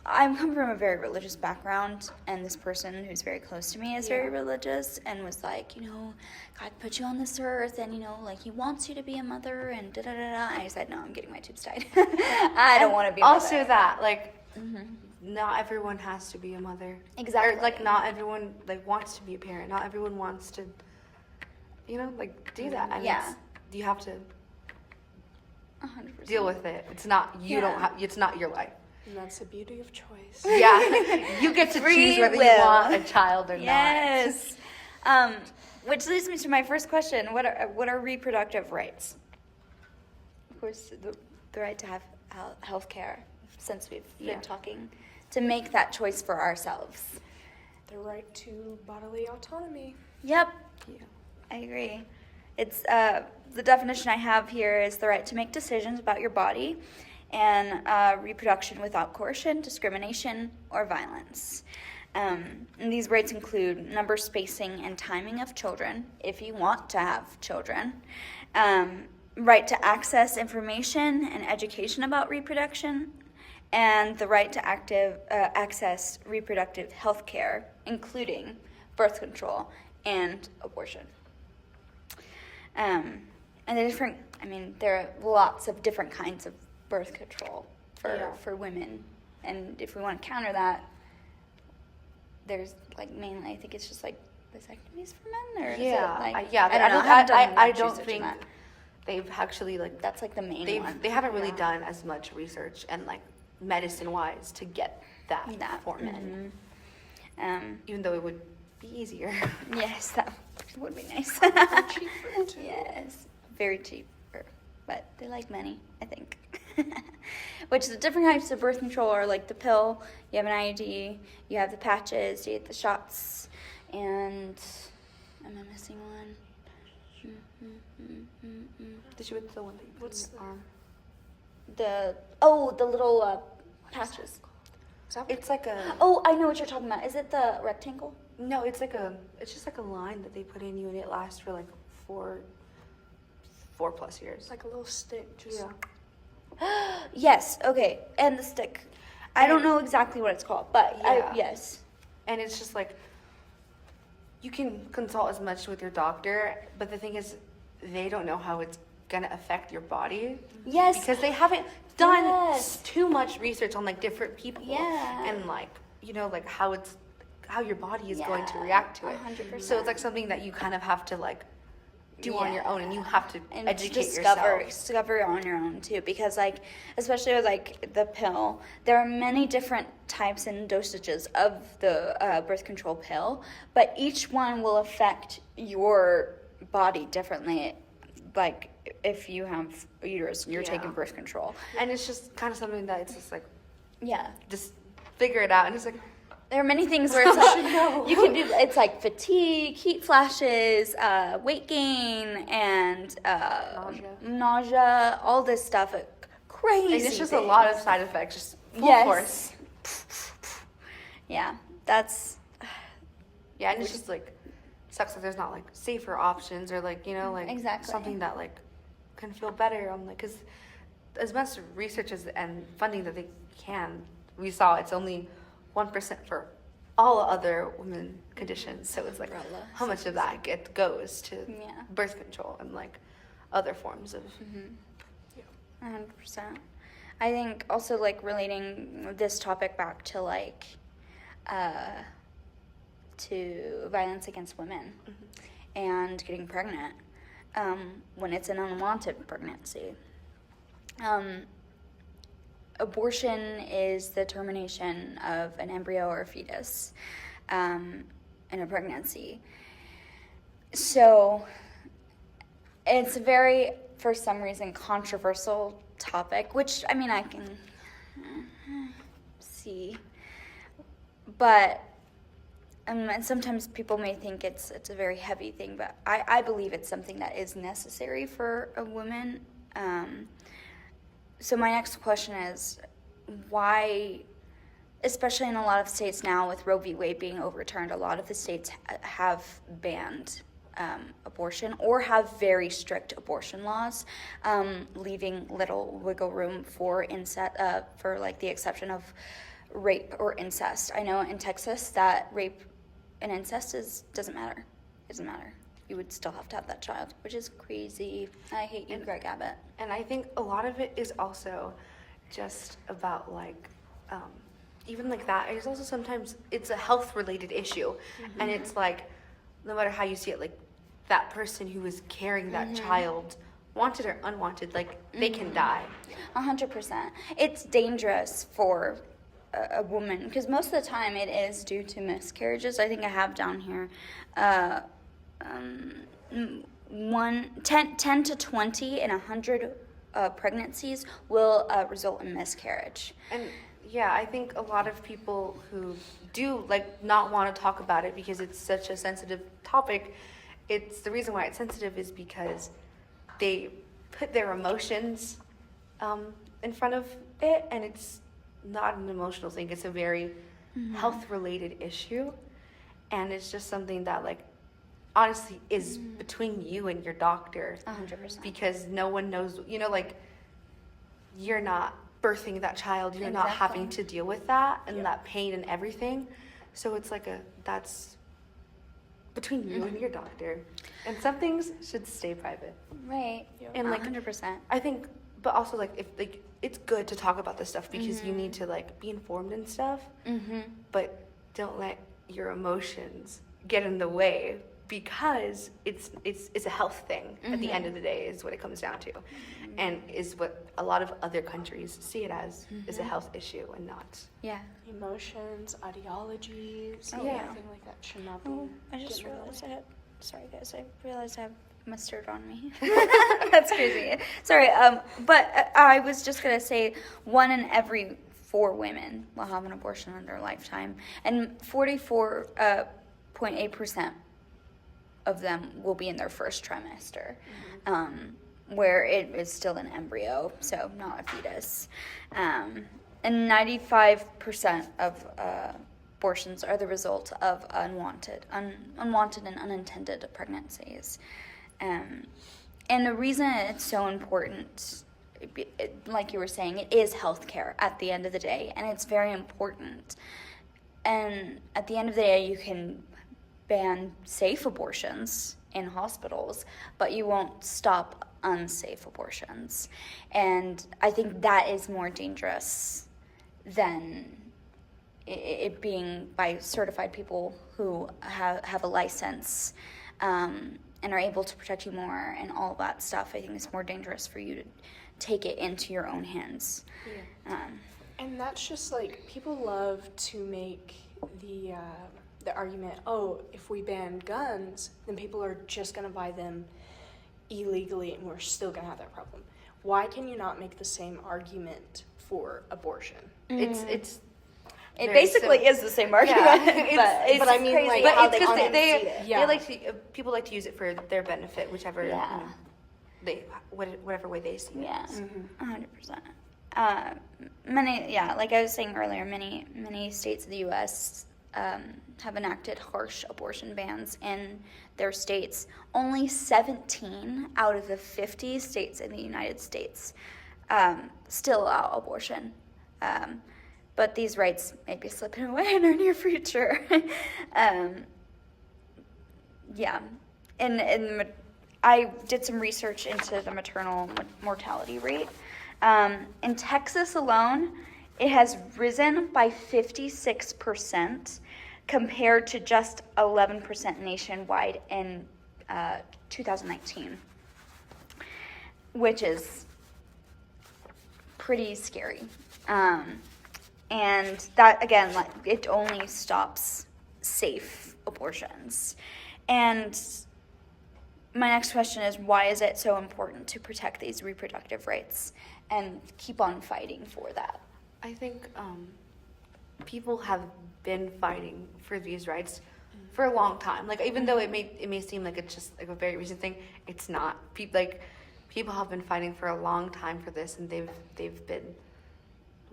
I'm coming from a very religious background, and this person who's very close to me is very religious, and was like, God put you on this earth, and, like, he wants you to be a mother, and da-da-da-da. I said, no, I'm getting my tubes tied. I don't want to be a also mother. that, like, not everyone has to be a mother. Exactly. Or, like, not everyone, like, wants to be a parent. Not everyone wants to, like, do that. And you have to 100%. deal with it. It's not, it's not your life. And that's the beauty of choice. Yeah. You get to choose whether you want a child or not. Yes. Which leads me to my first question. What are reproductive rights? Of course, the right to have health care, since we've been talking, to make that choice for ourselves. The right to bodily autonomy. Yep. Yeah. I agree. It's the definition I have here is the right to make decisions about your body and reproduction without coercion, discrimination, or violence. And these rights include number, spacing, and timing of children, if you want to have children. Right to access information and education about reproduction, and the right to access reproductive health care, including birth control and abortion. And there are lots of different kinds of birth control for women. And if we want to counter that, there's mainly, I think it's just vasectomies for men, or is it I don't think they've actually that's the main one. They haven't really done as much research and medicine-wise to get that for men. Even though it would be easier. Yes, that would be nice. Cheaper too. Yes, very cheaper, but they like money, I think. Which the different types of birth control are the pill, you have an IUD, you have the patches, you get the shots, and am I missing one? Did you with the one that you put in your arm? The little patches. It's like a... Oh, I know what you're talking about. Is it the rectangle? No, it's just a line that they put in you, and it lasts for 4+ years. It's like a little stick, just... Yeah. Yes, okay, and the stick. I don't know exactly what it's called, but yes. And it's just you can consult as much with your doctor, but the thing is, they don't know how it's gonna affect your body. Yes. Because they haven't done too much research on different people. Yeah. And how your body is going to react to it. 100%. So it's something that you kind of have to do on your own, and you have to and educate discover on your own too, because especially with the pill, there are many different types and dosages of the birth control pill, but each one will affect your body differently. If you have a uterus and you're taking birth control, and it's just kind of something that it's just just figure it out, and it's there are many things where it's you can do, it's fatigue, heat flashes, weight gain, and nausea, all this stuff. Crazy. And it's just a lot of side effects, just full force. Yeah, that's... Yeah, and it's just sucks that there's not safer options or exactly. something that can feel better on because as much research and funding that they can, we saw it's only 1% for all other women conditions. So it's how much of that goes to birth control and other forms of 100%. I think also relating this topic back to to violence against women and getting pregnant when it's an unwanted pregnancy. Abortion is the termination of an embryo or a fetus in a pregnancy. So it's a very, for some reason, controversial topic, which, I can see. But and sometimes people may think it's a very heavy thing, but I believe it's something that is necessary for a woman. So my next question is, why, especially in a lot of states now with Roe v. Wade being overturned, a lot of the states have banned abortion or have very strict abortion laws, leaving little wiggle room for the exception of rape or incest. I know in Texas that rape and incest doesn't matter. It doesn't matter. You would still have to have that child, which is crazy. I hate you, Greg Abbott. And I think a lot of it is also just about even that. It's also sometimes it's a health related issue, and it's no matter how you see it, that person who is carrying that child, wanted or unwanted, they can die. 100%. It's dangerous for a woman because most of the time it is due to miscarriages. I think I have down here 10 to 20 in 100 pregnancies will result in miscarriage. And I think a lot of people who do not want to talk about it because it's such a sensitive topic, it's the reason why it's sensitive is because they put their emotions in front of it, and it's not an emotional thing. It's a very health related issue, and it's just something that honestly is between you and your doctor. 100%. Because no one knows, you're not birthing that child, you're not having to deal with that and that pain and everything. So it's like that's between you and your doctor. And some things should stay private. Right. And like 100%. I think, but also like if like it's good to talk about this stuff because you need to like be informed and stuff. But don't let your emotions get in the way, because it's a health thing at the end of the day is what it comes down to, and is what a lot of other countries see it as, is a health issue and not. Yeah. Emotions, ideologies, Oh, yeah. anything like that should not be. Oh, I just getting in the realized way. I had. Sorry, guys. I realized I have mustard on me. That's crazy. Sorry. But I was just gonna say, 1 in every 4 women will have an abortion in their lifetime, and 44.8% of them will be in their first trimester, where it is still an embryo, so not a fetus. And 95% of abortions are the result of unwanted and unintended pregnancies. And the reason it's so important, like you were saying, it is healthcare at the end of the day, and it's very important. And at the end of the day, you can ban safe abortions in hospitals, but you won't stop unsafe abortions. And I think that is more dangerous than it being by certified people who have a license and are able to protect you more and all that stuff. I think it's more dangerous for you to take it into your own hands. And that's just like, people love to make the argument, oh, if we ban guns, then people are just going to buy them illegally and we're still going to have that problem. Why can you not make the same argument for abortion? It basically is the same argument, but I mean, crazy. like, But how it's they 'cause they like to, people like to use it for their benefit, whichever whatever way they see it. Yeah, 100%. Like I was saying earlier, many states of the U.S. Have enacted harsh abortion bans in their states. Only 17 out of the 50 states in the United States still allow abortion. But these rights may be slipping away in our near future. And I did some research into the maternal mortality rate. In Texas alone, it has risen by 56% compared to just 11% nationwide in 2019, which is pretty scary. And that, again, like, it only stops safe abortions. And my next question is, why is it so important to protect these reproductive rights and keep on fighting for that? I think people have been fighting for these rights for a long time. Like, even though it may seem like it's just like a very recent thing, it's not. People have been fighting for a long time for this, and they've been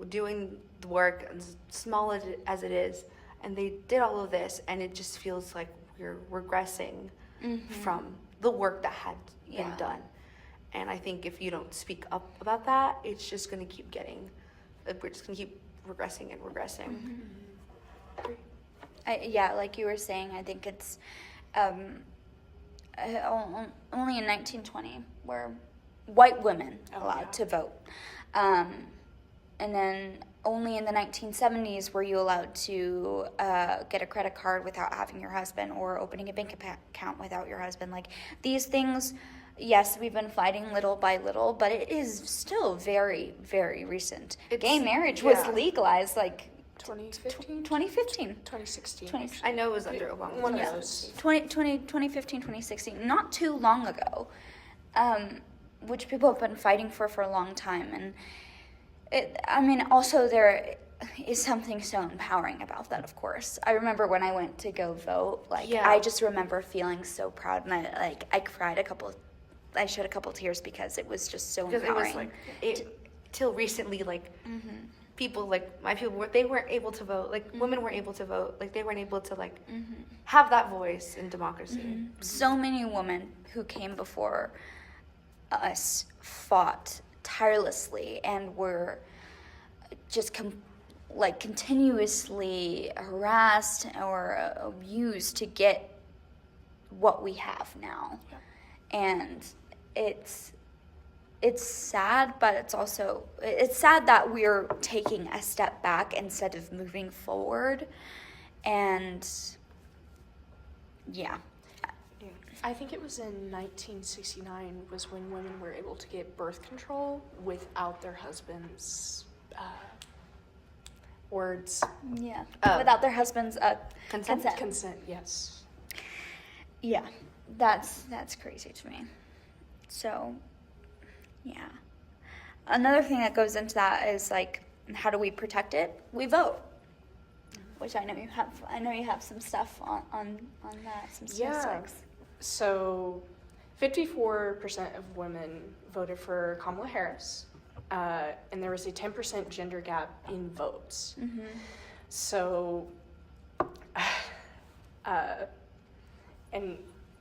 doing the work, as small as it is, and they did all of this, and it just feels like we're regressing from the work that had been done. And I think if you don't speak up about that, it's just going to keep we're just going to keep regressing and regressing. Like you were saying, I think it's only in 1920 were white women allowed to vote. And then only in the 1970s were you allowed to get a credit card without having your husband, or opening a bank account without your husband. Like, these things, yes, we've been fighting little by little, but it is still very, very recent. Gay marriage was legalized, like, 2015? 2015. 2016. I know it was under Obama. One of those. 2015, 2016. Not too long ago. Which people have been fighting for a long time. And also there is something so empowering about that, of course. I remember when I went to go vote, I just remember feeling so proud, and I cried I shed a couple tears because it was just so empowering. It was till recently, people, my people, they weren't able to vote. Women weren't able to vote. They weren't able to have that voice in democracy. So many women who came before us fought tirelessly and were just continuously harassed or abused to get what we have now. And it's sad, but it's sad that we're taking a step back instead of moving forward. And yeah. I think it was in 1969 was when women were able to get birth control without their husband's words. Yeah. Without their husband's consent. Consent, yes. Yeah. That's crazy to me. So, yeah. Another thing that goes into that is like, how do we protect it? We vote. Which I know you have. I know you have some stuff on that, some statistics. So, 54% of women voted for Kamala Harris, and there was a 10% gender gap in votes. Mm-hmm. So, and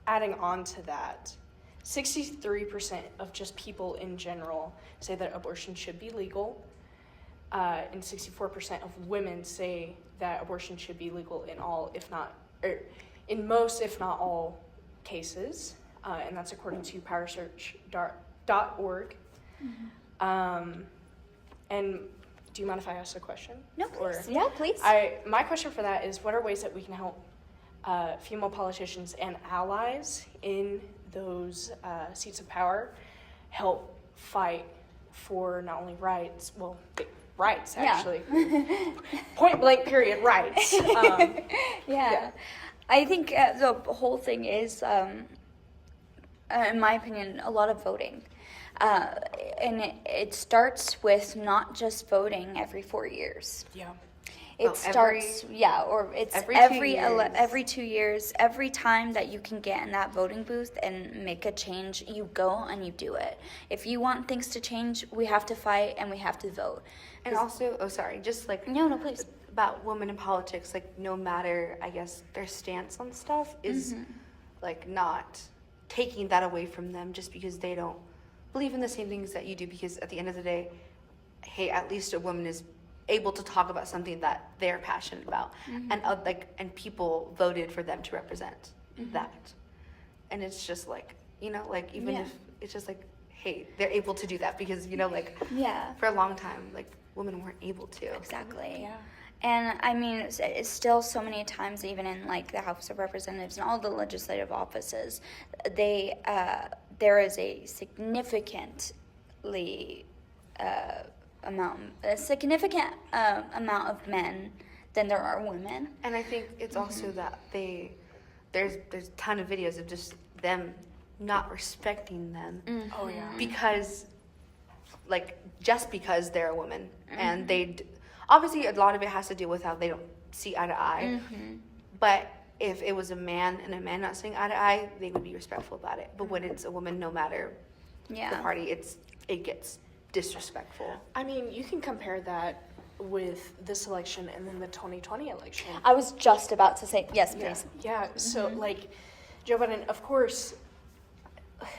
adding on to that, 63% of just people in general say that abortion should be legal, and 64% of women say that abortion should be legal in all, if not, or in most, if not all, cases, and that's according to powersearch.org. Mm-hmm. And do you mind if I ask a question? No, please. Yeah, please. My question for that is, what are ways that we can help female politicians and allies in those seats of power help fight for not only rights, rights actually, point blank period rights. Yeah. I think the whole thing is, in my opinion, a lot of voting. And it starts with not just voting every 4 years. Yeah. Every 2 years, every time that you can get in that voting booth and make a change, you go and you do it. If you want things to change, we have to fight and we have to vote. And also, just like no, please. About women in politics, like no matter, I guess, their stance on stuff is like not taking that away from them just because they don't believe in the same things that you do, because at the end of the day, hey, at least a woman is able to talk about something that they're passionate about, and people voted for them to represent that. And it's just like, even if it's just like, hey, they're able to do that because for a long time, like, women weren't able to. Exactly. Yeah. And I mean, it's still so many times, even in like the House of Representatives and all the legislative offices, there is a significant amount of men than there are women. And I think it's also that there's a ton of videos of just them not respecting them. Mm-hmm. Oh yeah. Because just because they're a woman, and obviously a lot of it has to do with how they don't see eye to eye. Mm-hmm. But if it was a man and a man not seeing eye to eye, they would be respectful about it. But when it's a woman, no matter the party, it gets disrespectful. I mean, you can compare that with this election and then the 2020 election. I was just about to say, yes, please. Yeah. So like Joe Biden, of course,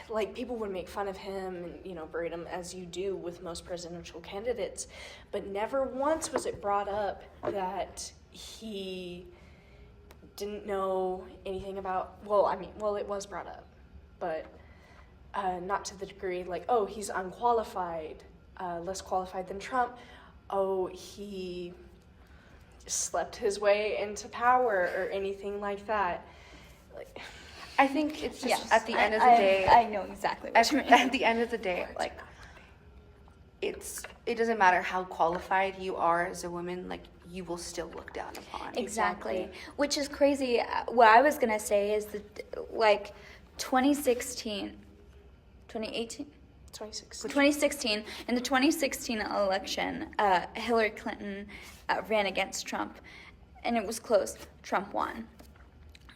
like people would make fun of him and berate him, as you do with most presidential candidates, but never once was it brought up that he didn't know anything about, it was brought up, but not to the degree like, oh, he's unqualified, less qualified than Trump, oh, he slept his way into power or anything like that. Like, I think it's just at the end of the day. I know exactly what you mean. At the end of the day, like, it doesn't matter how qualified you are as a woman, like, you will still look down upon. Exactly. Which is crazy. What I was going to say is that, like, 2016, in the 2016 election, Hillary Clinton ran against Trump, and it was close. Trump won.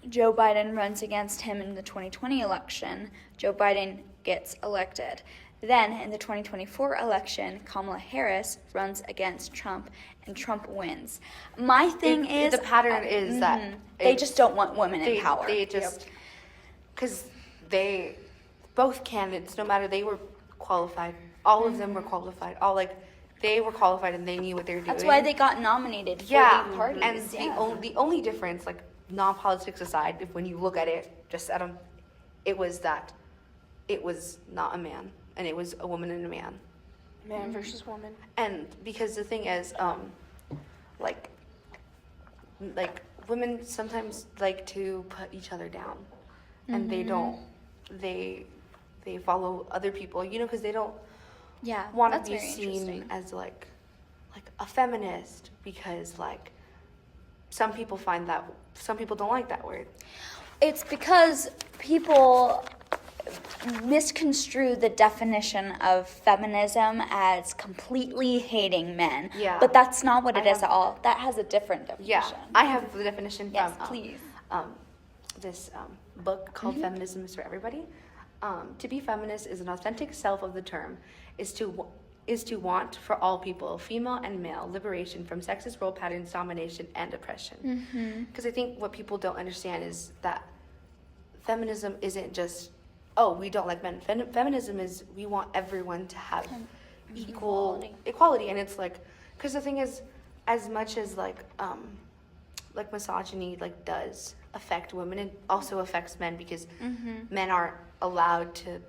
Joe Biden runs against him in the 2020 election. Joe Biden gets elected. Then, in the 2024 election, Kamala Harris runs against Trump, and Trump wins. My thing is... The pattern is that... They just don't want women in power. They just... Because both candidates, no matter, they were qualified. All of them were qualified. they were qualified and they knew what they were doing. That's why they got nominated for Yeah, the parties. and the only difference, like non-politics aside, if when you look at it, just at them, it was that it was not a man, and it was a woman and a man. Man versus woman. And because the thing is, like women sometimes like to put each other down, and they don't. They follow other people, because they don't want to be seen as like a feminist, because like some people don't like that word. It's because people misconstrue the definition of feminism as completely hating men. Yeah. But that's not what it is at all. That has a different definition. Yeah, I have the definition Yes, from please. This book called Feminism is for Everybody. To be feminist is an authentic self of the term, is to want for all people, female and male, liberation from sexist role patterns, domination, and oppression. Because I think what people don't understand is that feminism isn't just, we don't like men. Feminism is we want everyone to have equality. And it's like, because the thing is, as much as like misogyny does affect women, it also affects men, because men aren't allowed to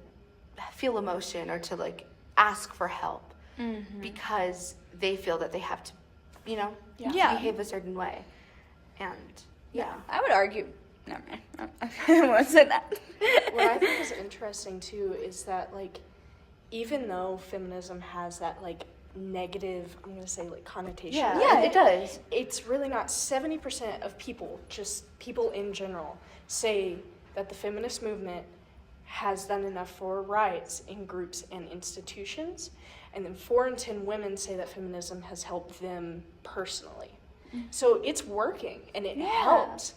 feel emotion or to ask for help because they feel that they have to, behave a certain way. And I would argue. Never mind. I won't say that. What I think is interesting too is that even though feminism has that negative, I'm gonna say connotation. Yeah, it does. It's really not. 70% of people, just people in general, say that the feminist movement has done enough for rights in groups and institutions, and then 4 in 10 women say that feminism has helped them personally. So it's working and it helps,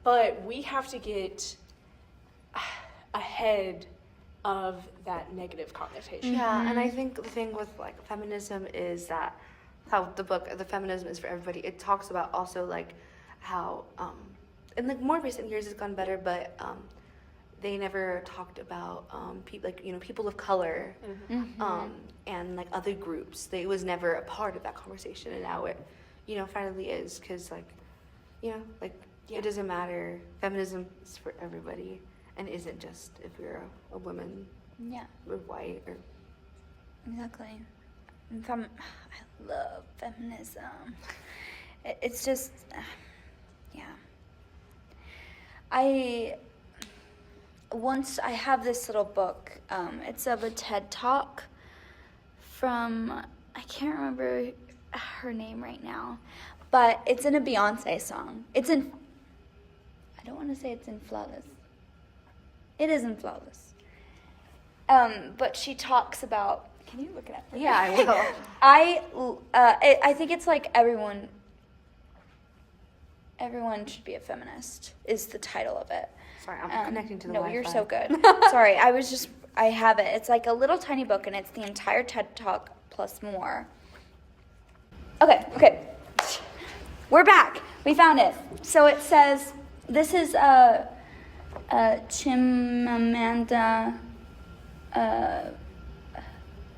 but we have to get ahead of that negative connotation. Yeah, and I think the thing with feminism is that how the book The Feminism is for Everybody, it talks about also how in more recent years it's gone better, but they never talked about people of color and other groups. It was never a part of that conversation, and now it finally is, because it doesn't matter. Feminism is for everybody, and isn't just if you're a woman or white or Exactly. I love feminism. It's just, I have this little book. It's of a TED Talk from, I can't remember her name right now, but it's in a Beyonce song. I don't want to say it's in Flawless. It is in Flawless. But she talks about, can you look it up? Yeah, I will. I think it's everyone should be a feminist is the title of it. Sorry, I'm connecting to the Wi-Fi. No, you're so good. Sorry, I have it. It's a little tiny book, and it's the entire TED Talk plus more. Okay. We're back. We found it. So it says, this is Chimamanda, I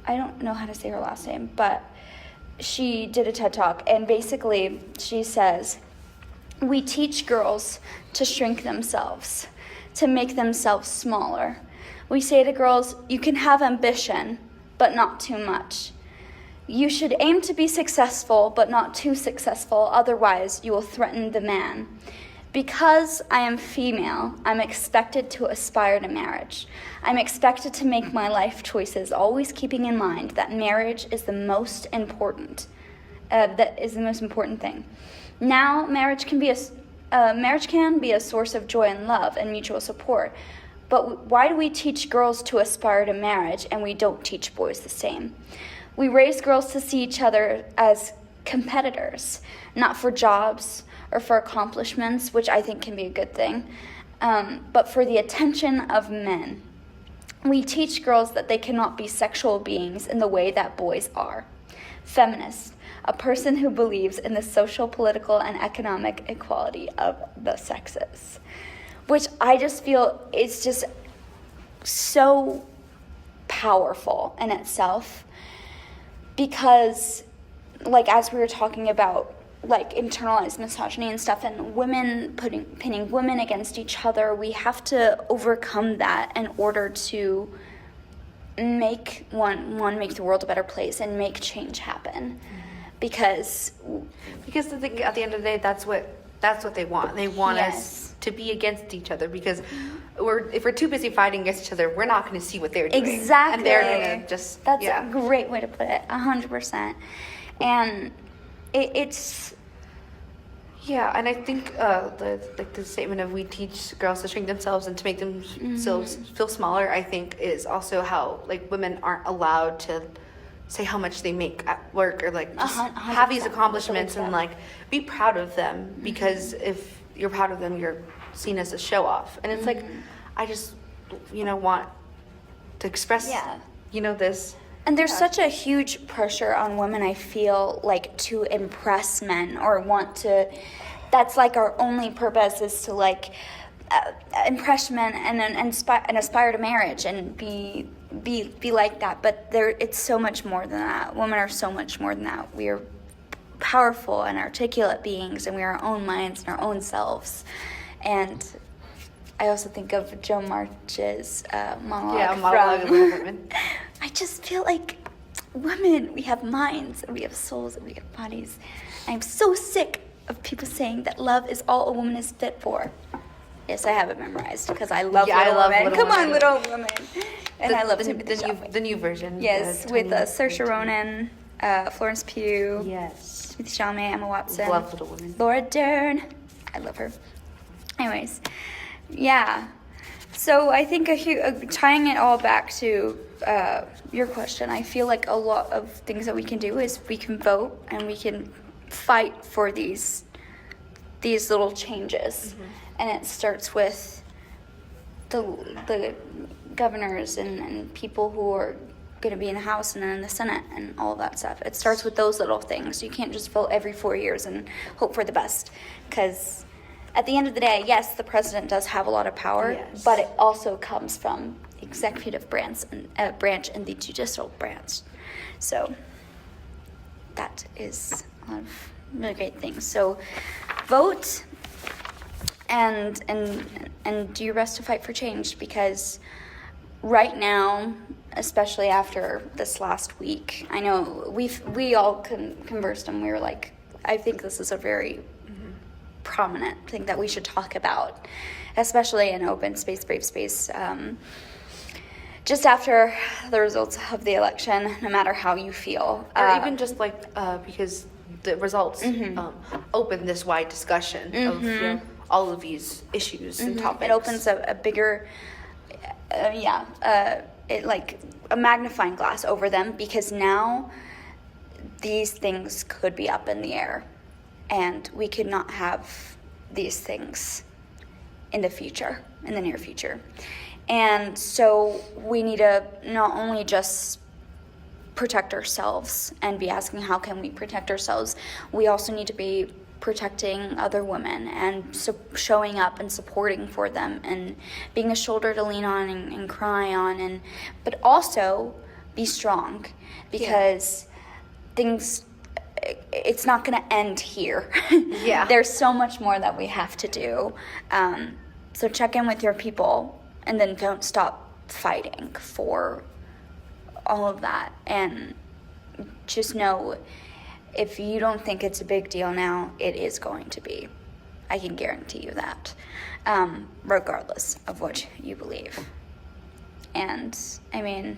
don't know how to say her last name, but she did a TED Talk, and basically she says, we teach girls to shrink themselves, to make themselves smaller. We say to girls, you can have ambition, but not too much. You should aim to be successful, but not too successful, otherwise you will threaten the man. Because I am female, I'm expected to aspire to marriage. I'm expected to make my life choices, always keeping in mind that marriage is the most important. Thing. Now, marriage can be a source of joy and love and mutual support. But why do we teach girls to aspire to marriage and we don't teach boys the same? We raise girls to see each other as competitors, not for jobs or for accomplishments, which I think can be a good thing, but for the attention of men. We teach girls that they cannot be sexual beings in the way that boys are. Feminist, a person who believes in the social, political, and economic equality of the sexes, which I just feel is just so powerful in itself. because, like, as we were talking about, like, internalized misogyny and stuff, and women pinning women against each other, we have to overcome that in order to make make the world a better place and make change happen. Because the thing, at the end of the day, that's what they want. They want us to be against each other, because if we're too busy fighting against each other, we're not going to see what they're doing. Exactly. And they're going to just That's a great way to put it. 100%. And it's. Yeah, and I think the statement of we teach girls to shrink themselves and to make themselves feel smaller, I think, is also how, like, women aren't allowed to say how much they make at work, or like just have these accomplishments and like be proud of them, because if you're proud of them, you're seen as a show off. And it's like, I just want to express this. And there's such a huge pressure on women, I feel, like, to impress men or want to. That's like our only purpose is to, like, impress men and aspire to marriage and be like that. But it's so much more than that. Women are so much more than that. We are powerful and articulate beings, and we are our own minds and our own selves. And I also think of Joe March's monologue of women. I just feel like women, we have minds and we have souls and we have bodies. I'm so sick of people saying that love is all a woman is fit for. Yes, I have it memorized because I love Little Women. Come on, Little Women. And I love the new version. Yes, with Saoirse Ronan, Florence Pugh. Yes. Timothée Chalamet, Emma Watson. Love Little Women. Laura Dern. I love her. Anyways, yeah. So I think tying it all back to your question, I feel like a lot of things that we can do is we can vote and we can fight for these little changes. And it starts with the governors and people who are going to be in the House and in the Senate and all of that stuff. It starts with those little things. You can't just vote every 4 years and hope for the best, because at the end of the day, yes, the president does have a lot of power, but it also comes from the executive branch and the judicial branch. So that is a lot of really great things. So vote and do your best to fight for change, because right now, especially after this last week, I know we all conversed and we were like, I think this is a very prominent thing that we should talk about, especially in open space, brave space. Just after the results of the election, no matter how you feel, or even just like because the results open this wide discussion of all of these issues and topics. It opens a bigger, it like a magnifying glass over them, because now these things could be up in the air. And we could not have these things in the near future. And so we need to not only just protect ourselves and be asking how can we protect ourselves, we also need to be protecting other women and showing up and supporting for them and being a shoulder to lean on and cry on, but also be strong, because it's not going to end here. There's so much more that we have to do. So check in with your people, and then don't stop fighting for all of that. And just know, if you don't think it's a big deal now, it is going to be. I can guarantee you that, regardless of what you believe. And, I mean,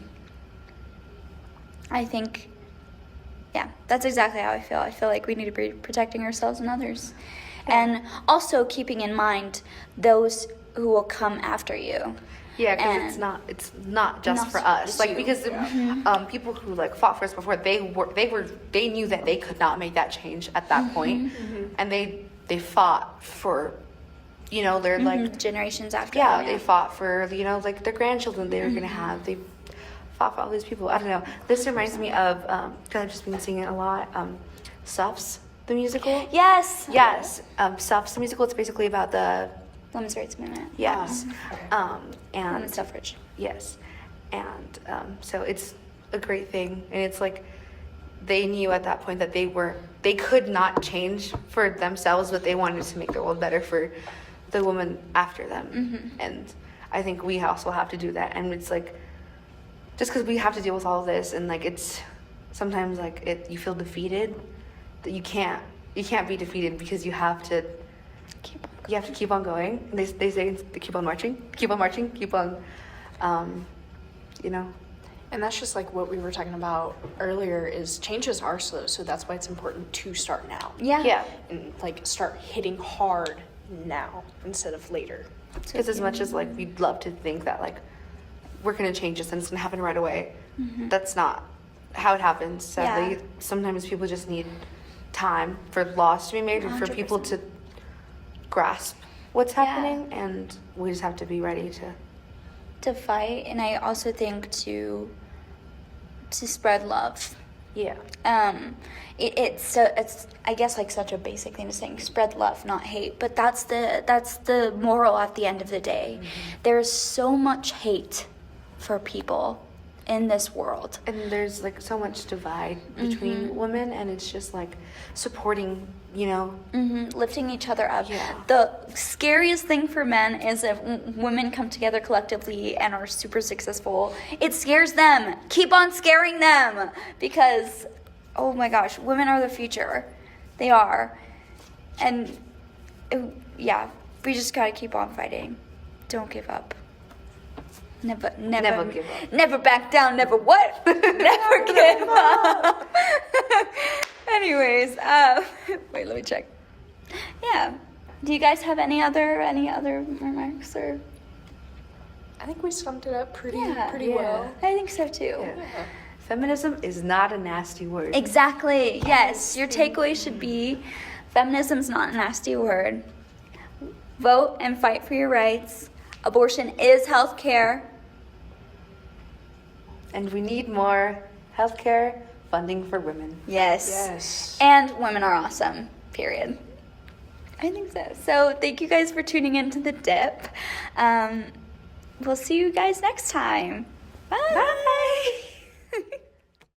I think, that's exactly how I feel. I feel like we need to be protecting ourselves and others. And also keeping in mind those who will come after you. Yeah, because it's not just for us. Like, because people who like fought for us before, they knew that they could not make that change at that point, and they fought for, their like generations after. Yeah, they fought for like their grandchildren they were gonna have. They fought for all these people. I don't know. This reminds me of because I've just been singing a lot. Suffs, the musical. Yes. Suffs, the musical. It's basically about the women's rights movement. Yes. And women's suffrage. Yes. And so it's a great thing, and it's like they knew at that point that they could not change for themselves, but they wanted to make the world better for the woman after them. And I think we also have to do that. And it's like, just because we have to deal with all of this, and like it's sometimes like you feel defeated, that you can't be defeated, because you have to keep on going. And they say keep on marching, keep on, you know. And that's just like what we were talking about earlier, is changes are slow, so that's why it's important to start now. Yeah. And like start hitting hard now instead of later. Because as much as like we'd love to think that like we're gonna change this and it's gonna happen right away, that's not how it happens. Sadly, Yeah. sometimes people just need time for laws to be made, or for people 100%. to grasp what's happening, and we just have to be ready To fight, and I also think to spread love. yeah. It's I guess like such a basic thing to saying spread love, not hate, but that's the moral at the end of the day. There's so much hate for people in this world. And there's like so much divide between women, and it's just like supporting, you know. Lifting each other up. Yeah. The scariest thing for men is if women come together collectively and are super successful. It scares them. Keep on scaring them, because, oh my gosh, women are the future. They are. And yeah, we just gotta keep on fighting. Don't give up. Never give up. Never back down. Never what? Never give up. Anyways, wait, let me check. Yeah. Do you guys have any other remarks or? I think we summed it up pretty Yeah. well. I think so too. Yeah. Feminism is not a nasty word. Exactly. Yes. Your takeaway should be, feminism's not a nasty word. Vote and fight for your rights. Abortion is health care. And we need more healthcare funding for women. Yes. Yes. And women are awesome. Period. I think so. So thank you guys for tuning into The Dip. We'll see you guys next time. Bye. Bye.